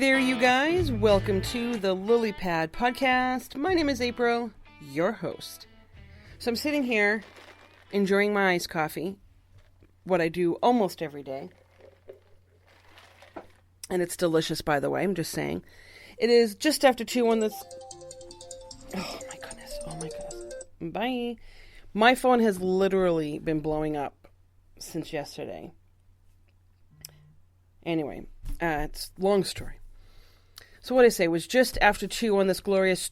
there, you guys. Welcome to the Lily Pad podcast. My name is April, your host. So I'm sitting here enjoying my iced coffee, what I do almost every day. And it's delicious, by the way, I'm just saying. It is just after 2 on this... Oh my goodness. Bye. My phone has literally been blowing up since yesterday. Anyway, it's a long story. So what I say was just after 2 on this glorious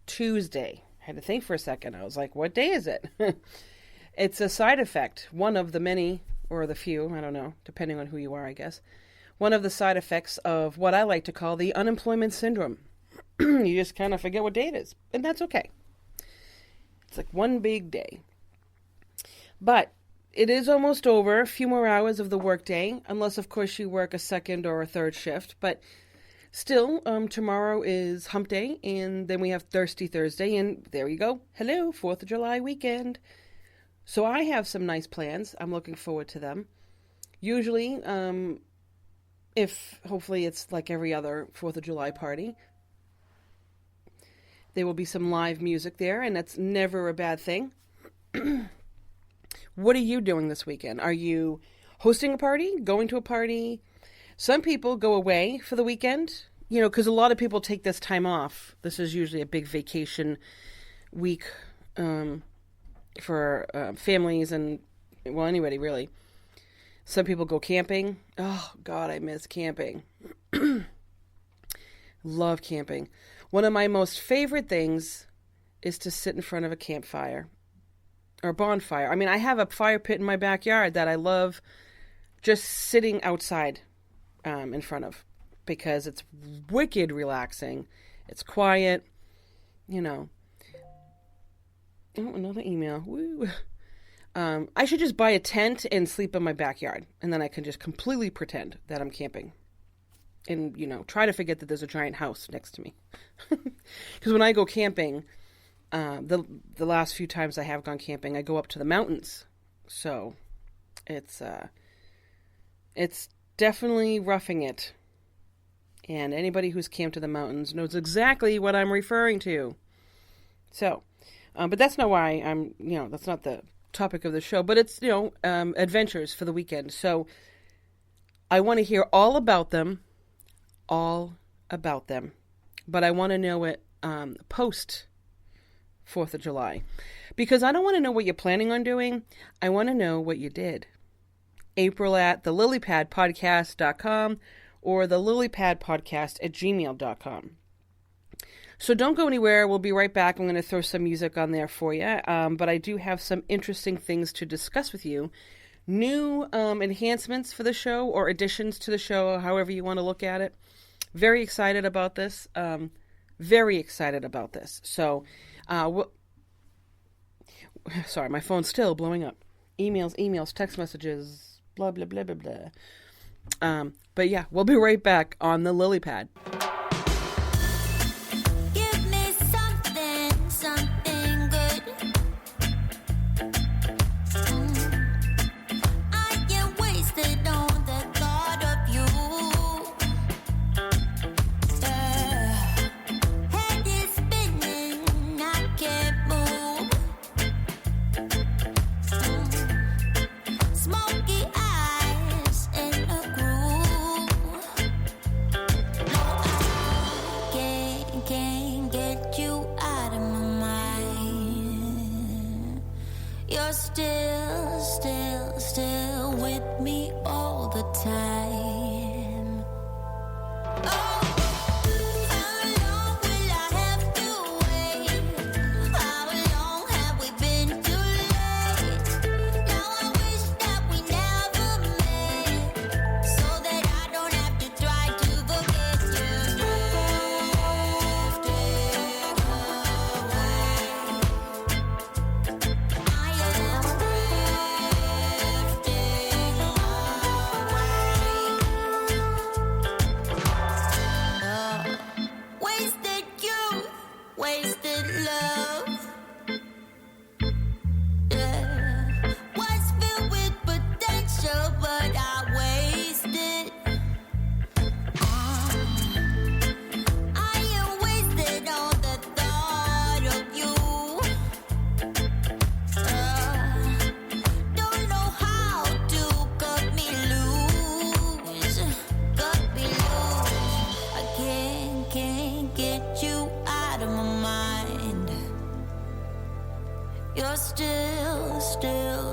Tuesday. I had to think for a second. I was like, what day is it? It's a side effect. One of the many, or the few, I don't know, depending on who you are, I guess. One of the side effects of what I like to call the unemployment syndrome. You just kind of forget what day it is. And that's okay. It's like one big day. But it is almost over. A few more hours of the workday, unless, of course, you work a second or a third shift. But still, tomorrow is hump day, and then we have Thirsty Thursday, and there you go. Hello, 4th of July weekend. So I have some nice plans. I'm looking forward to them. Usually, if hopefully it's like every other 4th of July party, there will be some live music there, and that's never a bad thing. What are you doing this weekend? Are you hosting a party? Going to a party? Some people go away for the weekend, because a lot of people take this time off. This is usually a big vacation week for families and, well, anybody really. Some people go camping. Oh, God, I miss camping. Love camping. One of my most favorite things is to sit in front of a campfire. Or bonfire. I mean, I have a fire pit in my backyard that I love just sitting outside in front of, because it's wicked relaxing. It's quiet, Oh, another email. Woo. I should just buy a tent and sleep in my backyard, and then I can just completely pretend that I'm camping. And, try to forget that there's a giant house next to me. Because when I go camping, the last few times I have gone camping, I go up to the mountains. So it's definitely roughing it. And anybody who's camped to the mountains knows exactly what I'm referring to. So, but that's not why that's not the topic of the show, but it's, adventures for the weekend. So I want to hear all about them. But I want to know it post 4th of July, because I don't want to know what you're planning on doing. I want to know what you did. April at thelilypadpodcast.com or thelilypadpodcast@gmail.com. So don't go anywhere. We'll be right back. I'm going to throw some music on there for you. But I do have some interesting things to discuss with you. New enhancements for the show, or additions to the show, however you want to look at it. Very excited about this. So, sorry, my phone's still blowing up. Emails, text messages, blah, blah, blah, blah, blah. But yeah, we'll be right back on the Lily Pad. Give me something good. I get wasted on the thought of you. Head is spinning, I can't move. Smoky eyes in a groove. No, I can't get you out of my mind. You're still with me all the time. Oh, how long will I have to wait? How long have we been too late? Now I wish that we never met, so that I don't have to try to forget you. Drifting away. I am drifting away.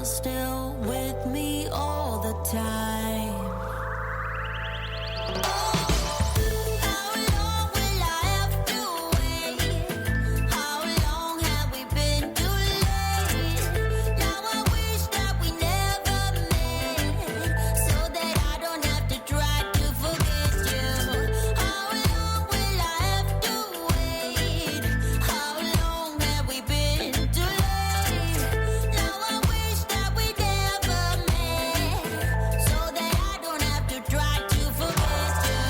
still with me all the time. How long will I have to wait? How long have we been too late? Now I wish that we never met, so that I don't have to try to forget you. How long will I have to wait? How long have we been too late? Now I wish that we never met, so that I don't have to try to forget you.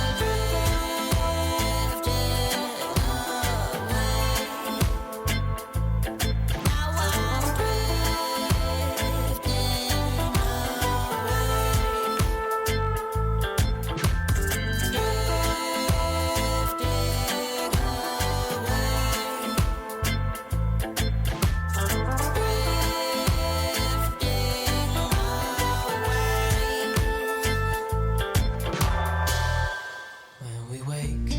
When we wake,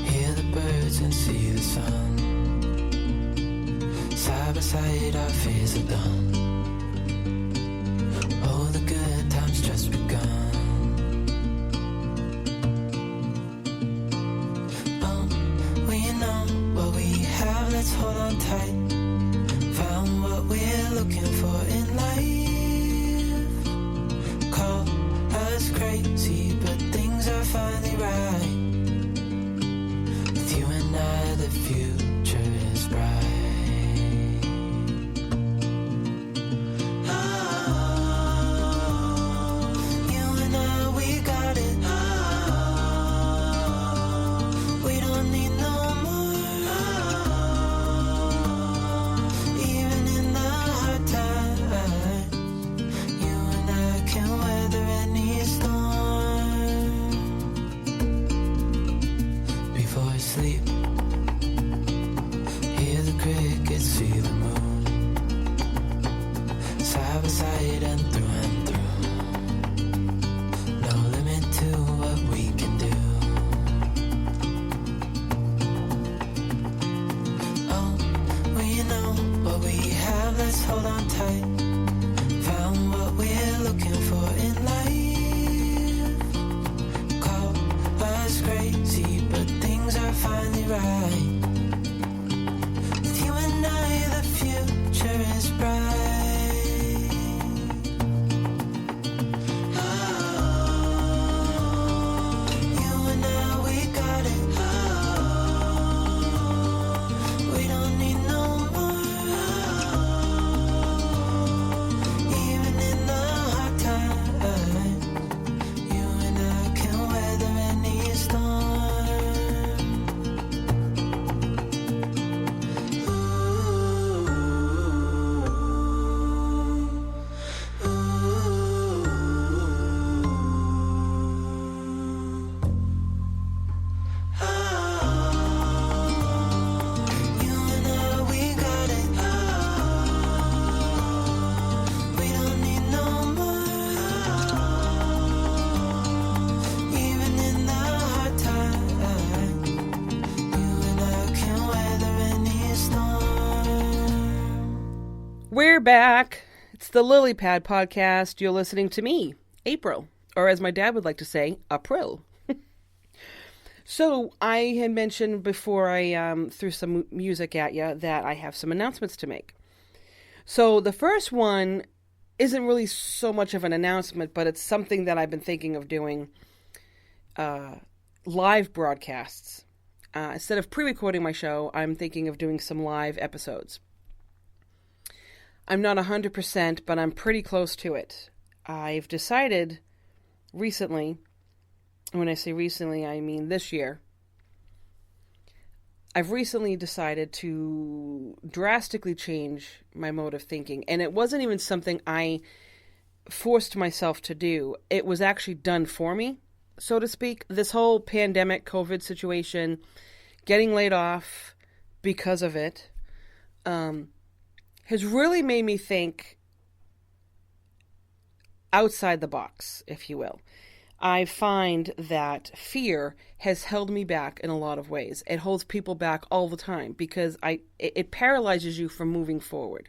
hear the birds and see the sun. Side by side, our fears are done. Oh, the good times just begun. We know what we have, let's hold on tight. Found what we're looking for in life. Call us crazy, but things are finally right. With you and I, the future is bright. You and I, we got it. We don't need no more. Even in the hard times, you and I can weather any storm. Before I sleep, hear the crickets, see the moon. Side by side and through. No limit to what we can do. Oh, we know what we have, let's hold on tight. Found what we're looking for in life. Call us crazy, but things are finally right. With you and I, the future is bright. You and I, we got it. We don't need no more. Even in the hard times, you and I can weather any storm. You and I, we got it. We don't need no more. Even in the hard times, you and I can weather any storm. We're back. It's the Lily Pad podcast. You're listening to me, April, or as my dad would like to say, April. So I had mentioned before I threw some music at you that I have some announcements to make. So the first one isn't really so much of an announcement, but it's something that I've been thinking of doing, live broadcasts. Instead of pre-recording my show, I'm thinking of doing some live episodes. I'm not 100%, but I'm pretty close to it. I've decided recently, when I say recently, I mean this year, I've recently decided to drastically change my mode of thinking. And it wasn't even something I forced myself to do. It was actually done for me, so to speak. This whole pandemic, COVID situation, getting laid off because of it, has really made me think outside the box, if you will. I find that fear has held me back in a lot of ways. It holds people back all the time because it paralyzes you from moving forward.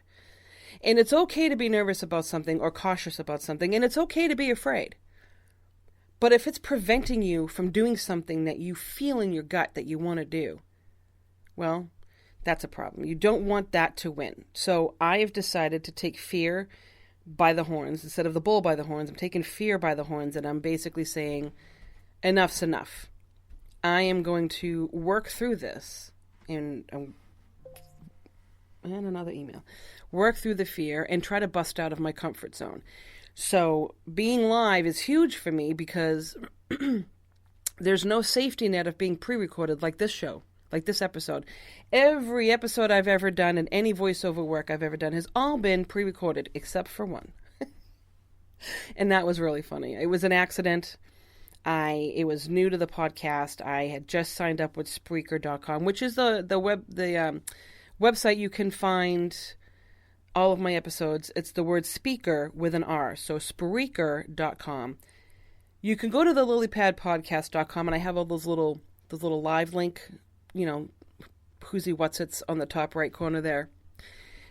And it's okay to be nervous about something or cautious about something, and it's okay to be afraid. But if it's preventing you from doing something that you feel in your gut that you want to do, well, that's a problem. You don't want that to win. So I have decided to take fear by the horns instead of the bull by the horns. I'm taking fear by the horns, and I'm basically saying, enough's enough. I am going to work through this and another email. Work through the fear and try to bust out of my comfort zone. So being live is huge for me because there's no safety net of being pre-recorded like this show, like this episode. Every episode I've ever done and any voiceover work I've ever done has all been pre-recorded except for one. And that was really funny. It was an accident. It was new to the podcast. I had just signed up with Spreaker.com, which is the website you can find all of my episodes. It's the word speaker with an R. So Spreaker.com. You can go to the lilypadpodcast.com, and I have all those little live link, whoosy whatsits on the top right corner there.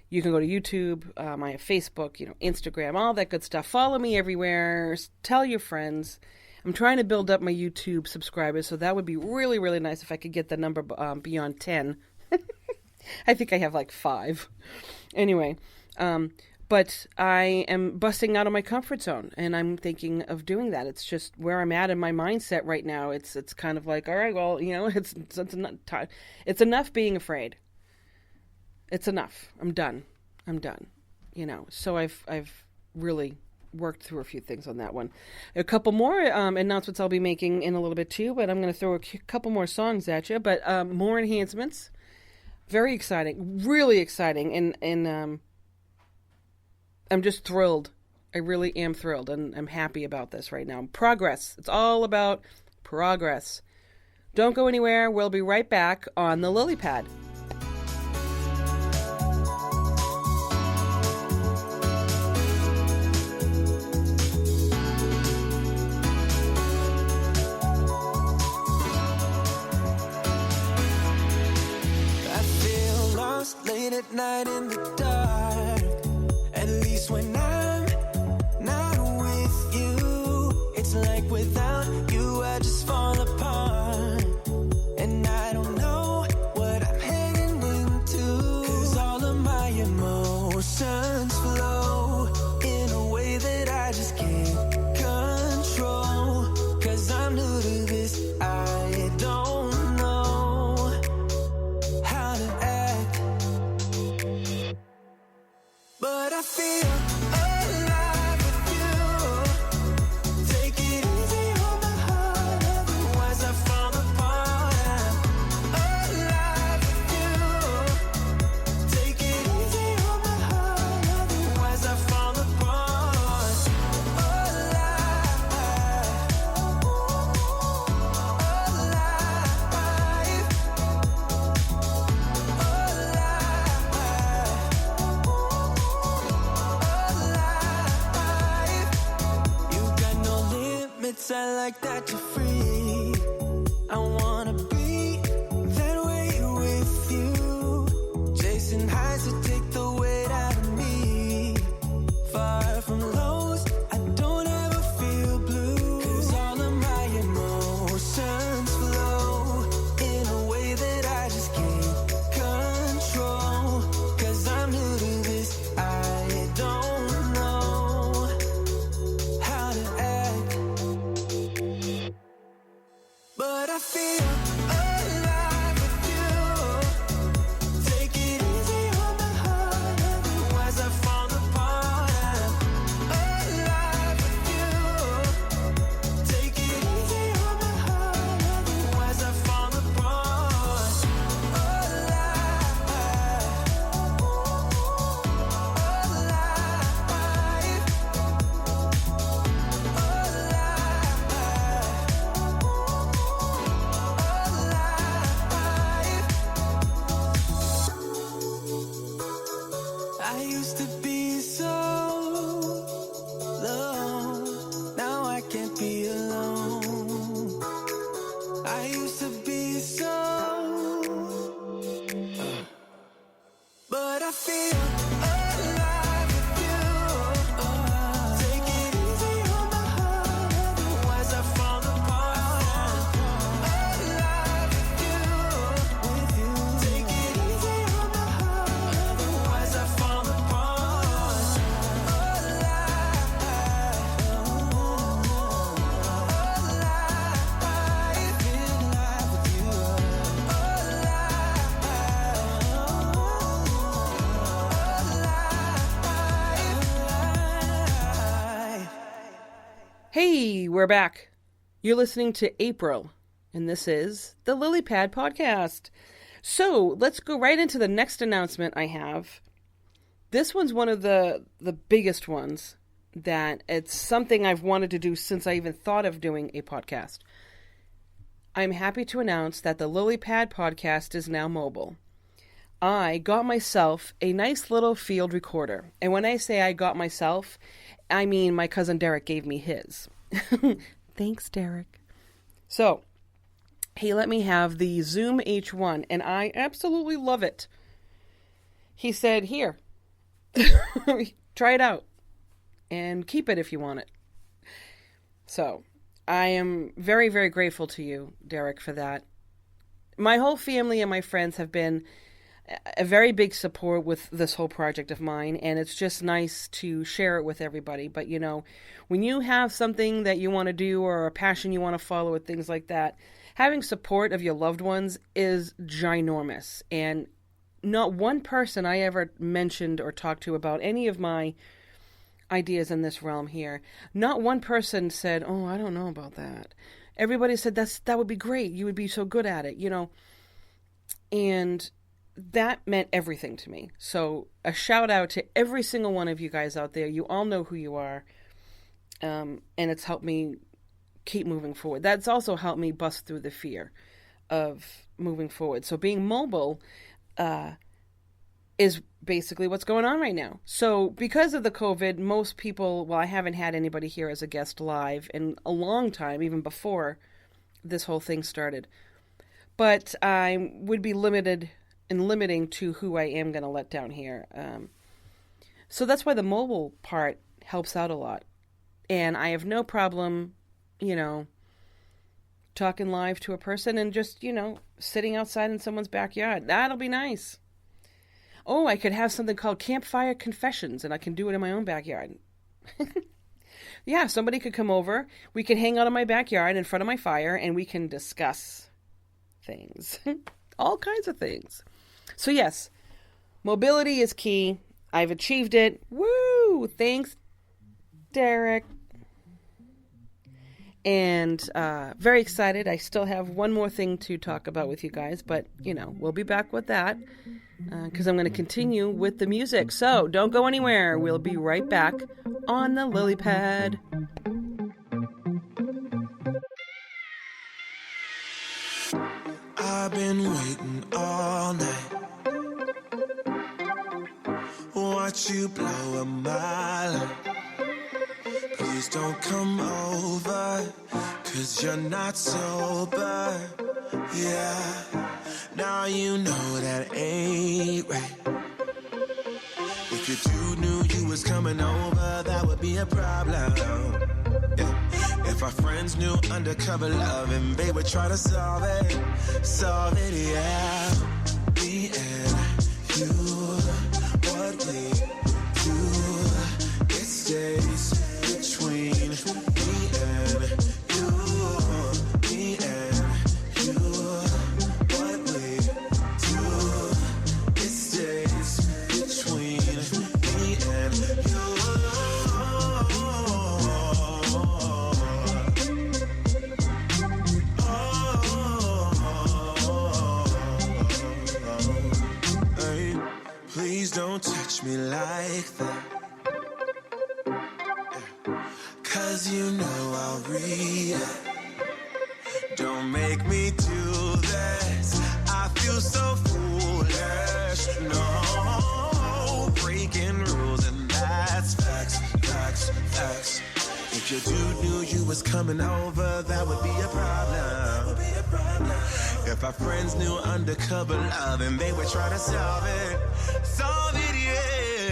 You can go to YouTube. I have Facebook, Instagram, all that good stuff. Follow me everywhere. Tell your friends. I'm trying to build up my YouTube subscribers, so that would be really, really nice if I could get the number beyond 10. I think I have like 5. Anyway, but I am busting out of my comfort zone, and I'm thinking of doing that. It's just where I'm at in my mindset right now. It's kind of like, all right, well, it's enough being afraid. It's enough. I'm done. So I've really worked through a few things on that one. A couple more announcements I'll be making in a little bit too, but I'm going to throw a couple more songs at you. But more enhancements. Very exciting, really exciting, and I'm just thrilled. I really am thrilled, and I'm happy about this right now. Progress. It's all about progress. Don't go anywhere. We'll be right back on the Lily Pad. Late at night in the dark, at least when I'm not with you, it's like without you I just fall apart, and I don't know what I'm heading into, 'cause all of my emotions flow in a way that I just can't control, 'cause I'm new to this, I don't know how to act. But I feel alive with you. Take it easy on my heart, otherwise I fall apart. I'm alive with you. Take it easy on my heart, otherwise I fall apart. Alive, I like that you're free. I wanna be that way with you. Chasing highs to take the weight out of me. Far from lows, I don't ever feel blue. 'Cause all of my emotions flow in a way that I just can't control. 'Cause I'm new to this, I don't know how to act. But I feel alive with you. Take it easy on my heart, otherwise I fall apart. I'm alive with you. Take it easy on my heart, otherwise I fall apart. Alive, I used to be so low, now I can't be alone. alive with you. Take it easy on my heart, otherwise I fall apart. Alive with you. Take it easy on my heart, otherwise I fall apart. Hey, we're back. You're listening to April, and this is the Lily Pad Podcast. So let's go right into the next announcement I have. This one's one of the biggest ones that it's something I've wanted to do since I even thought of doing a podcast. I'm happy to announce that the Lily Pad Podcast is now mobile. I got myself a nice little field recorder. And when I say I got myself, I mean my cousin Derek gave me his. Thanks, Derek. So, he let me have the Zoom H1, and I absolutely love it. He said, here, try it out, and keep it if you want it. So, I am very, very grateful to you, Derek, for that. My whole family and my friends have been a very big support with this whole project of mine, and it's just nice to share it with everybody. But, you know, when you have something that you want to do or a passion you want to follow or things like that, having support of your loved ones is ginormous. And not one person I ever mentioned or talked to about any of my ideas in this realm here, not one person said, oh, I don't know about that. Everybody said, that would be great. You would be so good at it, you know. And that meant everything to me. So a shout out to every single one of you guys out there. You all know who you are. And it's helped me keep moving forward. That's also helped me bust through the fear of moving forward. So being mobile is basically what's going on right now. So because of the COVID, most people, well, I haven't had anybody here as a guest live in a long time, even before this whole thing started. But I would be limiting to who I am going to let down here. So that's why the mobile part helps out a lot. And I have no problem, you know, talking live to a person and just, you know, sitting outside in someone's backyard. That'll be nice. Oh, I could have something called Campfire Confessions, and I can do it in my own backyard. Yeah, somebody could come over. We could hang out in my backyard in front of my fire, and we can discuss things. All kinds of things. So yes, mobility is key. I've achieved it. Woo! Thanks, Derek. And very excited. I still have one more thing to talk about with you guys, but, you know, we'll be back with that because I'm going to continue with the music. So don't go anywhere. We'll be right back on the Lily Pad. I've been waiting all night. Watch you blow a mile. Please don't come over, 'cause you're not sober. Yeah, now you know that ain't right. If your dude knew you was coming over, that would be a problem. Yeah. If our friends knew undercover love and they would try to solve it, yeah. Me and you, what we do, it stays between me and you, me and you, what we do, it stays between me and you. Please don't touch me like that, 'cause you know I'll react. Don't make me do this, I feel so foolish. No, breaking rules and that's facts. If your dude knew you was coming over, that would be a problem. If our friends knew undercover love and they would try to solve it, yeah.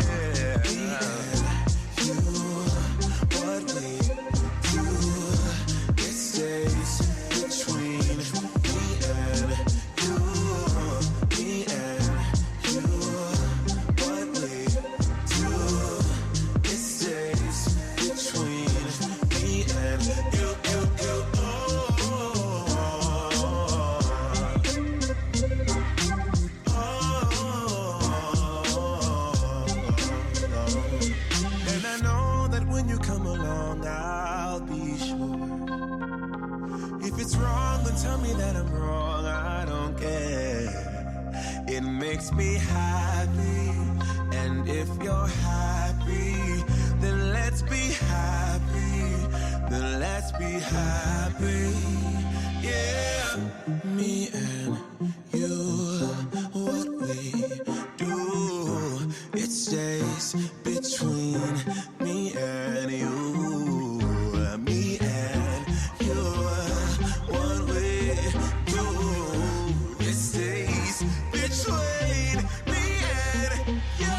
makes me happy. And if you're happy, then let's be happy. Then let's be happy. Yeah. Me and you, what we do, it stays between me and you. Me and you, what we do, it stays between me and you.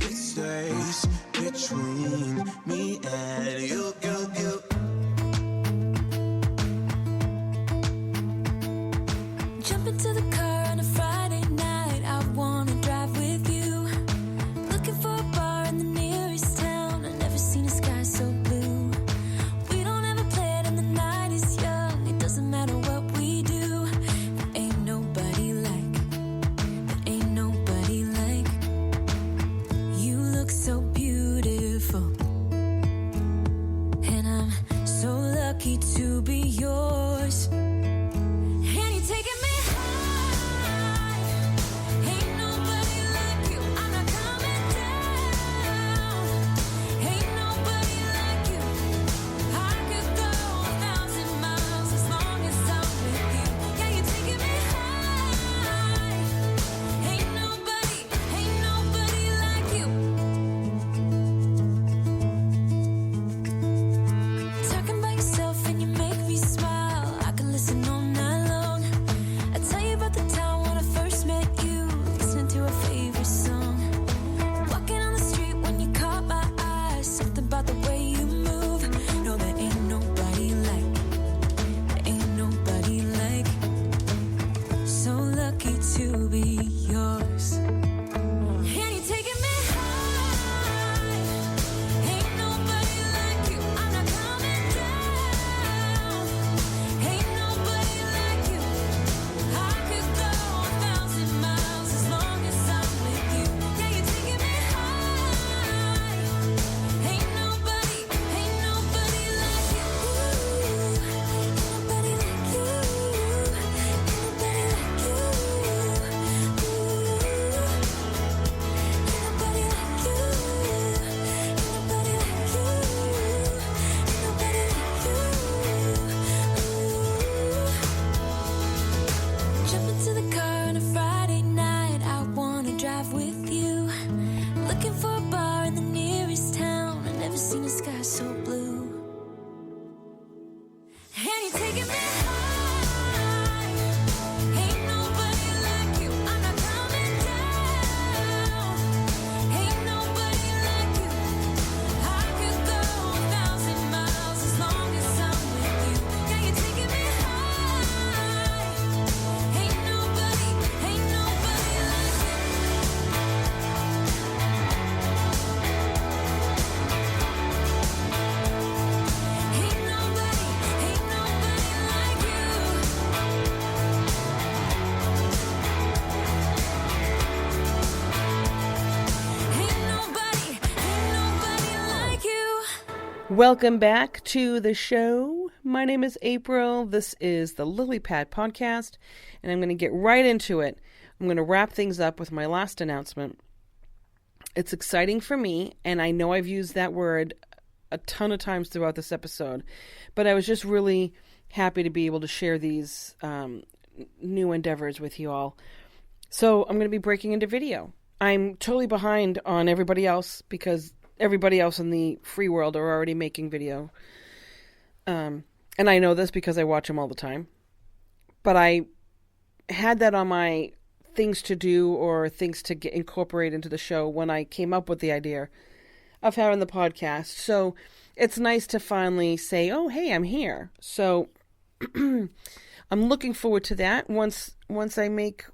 It stays between me and you. Jump into the car on a Friday night. I wanna drive with you. Looking for a bar in the nearest town. I've never seen a sky so blue. We don't ever play it and the night is young. It doesn't matter what we do. There ain't nobody like. There ain't nobody like. You look so beautiful. And I'm so lucky to be yours. And you're taking me high. Ain't nobody like you. I'm not coming down. Ain't nobody like you. I could go 1,000 miles as long as I'm with you. Yeah, you're taking me high. Ain't nobody like you. Talking about yourself and you make me smile. I can listen all night long. I tell you about the time when I first met you, listening to our favorite song. Walking on the street when you caught my eye. Something about the way you move. No, there ain't nobody like. There ain't nobody like. So lucky to be yours. And you're taking me high. Ain't nobody like you. I'm not coming down. Ain't nobody like you. I could go 1,000 miles as long as I'm with you. Yeah, you're taking me high. Ain't nobody like you. Ain't nobody like you. Ain't nobody like you. Ain't nobody like you. Ain't nobody like you. Ain't nobody like you. Jump into the car on a Friday night. I wanna drive with you. Looking for a bar in the nearest town. I've never seen a sky so blue. And you're taking me high. Ain't nobody like you. I'm not coming down. Ain't nobody like you. I could go 1,000 miles as long as I'm with you. Yeah, you're taking me high. Ain't nobody like you. Ain't nobody like you. Ain't nobody like you. Welcome back to the show. My name is April. This is the Lily Pad podcast, and I'm going to get right into it. I'm going to wrap things up with my last announcement. It's exciting for me, and I know I've used that word a ton of times throughout this episode, but I was just really happy to be able to share these new endeavors with you all. So I'm going to be breaking into video. I'm totally behind on everybody else because everybody else in the free world are already making video. And I know this because I watch them all the time. But I had that on my things to do or things to get incorporate into the show when I came up with the idea of having the podcast. So it's nice to finally say, oh, hey, I'm here. So I'm looking forward to that once I make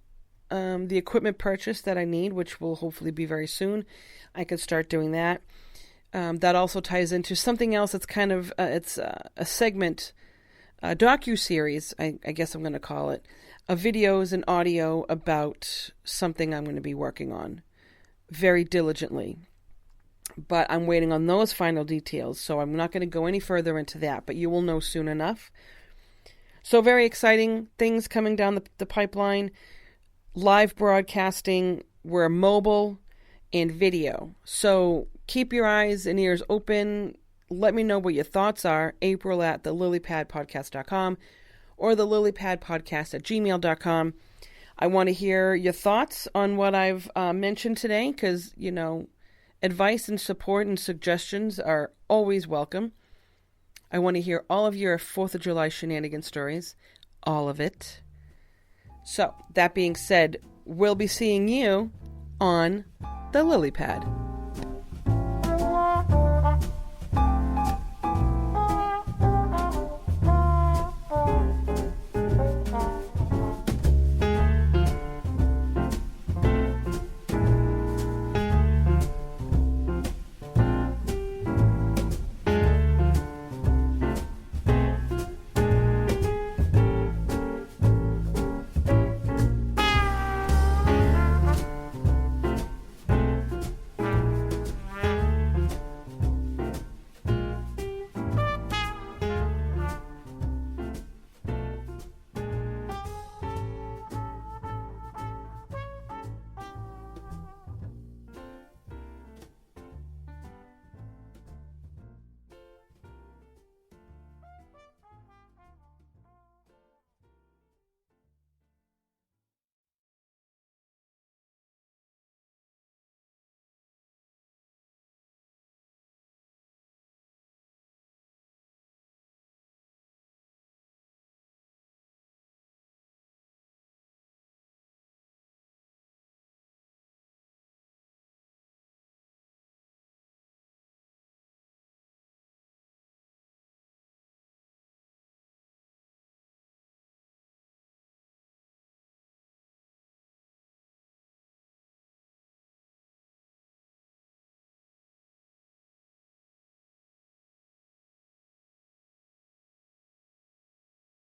the equipment purchase that I need, which will hopefully be very soon. I could start doing that. That also ties into something else that's kind of, it's a segment, a docu-series, I guess I'm going to call it, videos and audio about something I'm going to be working on very diligently. But I'm waiting on those final details, so I'm not going to go any further into that, but you will know soon enough. So very exciting things coming down the pipeline. Live broadcasting, we're mobile, and video. So keep your eyes and ears open. Let me know what your thoughts are. April at thelilypadpodcast.com or thelilypadpodcast@gmail.com. I want to hear your thoughts on what I've mentioned today because, advice and support and suggestions are always welcome. I want to hear all of your 4th of July shenanigan stories. All of it. So, that being said, we'll be seeing you on the Lily Pad.